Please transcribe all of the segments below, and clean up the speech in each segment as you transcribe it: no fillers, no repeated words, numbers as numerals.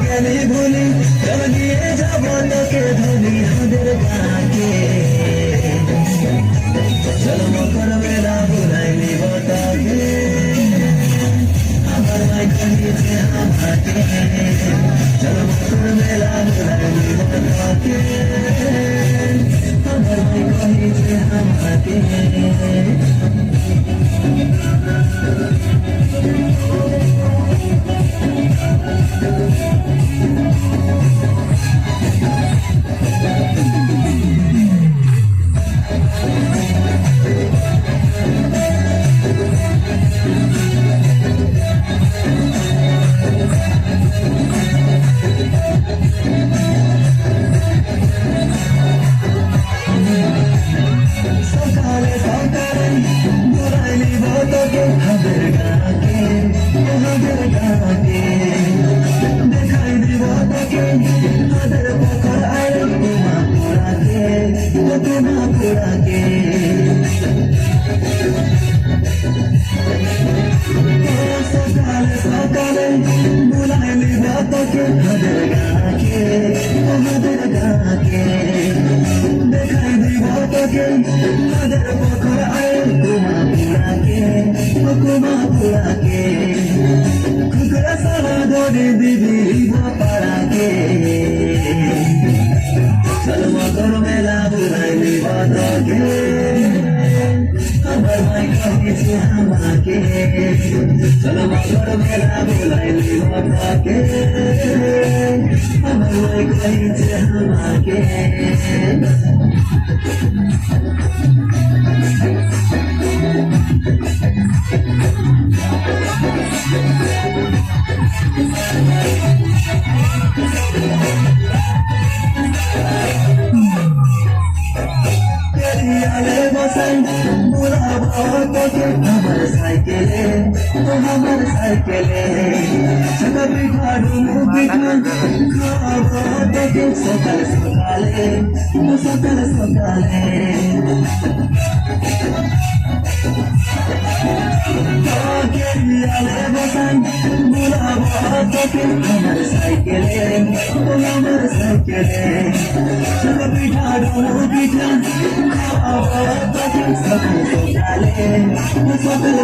গেলি ভুলি নিয়ে যাব তোকে ধরি হাদের গাকে চলো মকর মেলা বুলাই নিব তাকে আমার মাই কহিছে আমাকে চলো মকর মেলা বুলাই নিব তাকে আমার মাই কহিছে আমাকে चलो मगर मेला बुलाई के हमारे कहीं से हमाके हमारे साइकिले सभी घाड़ू सकाल सकाले हमारे साइकिले सभी घाड़ू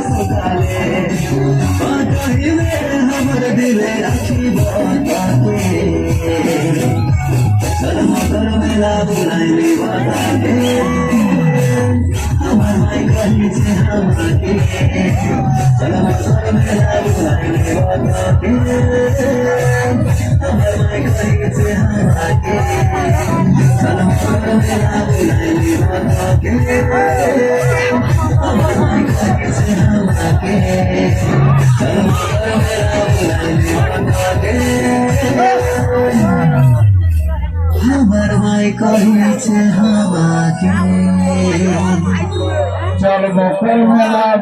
सकाले हमारे दिले राखी बाताके चल मकर मेला बुलाई बाताके हमार माई कही से हमाके चल मकर मेला बुलाई बाताके हमार माई कही से हमाके चल मकर मेला बुलाई बाताके हमार माई कही से हमाके हमार माई कही से हमाके चल मकर मेला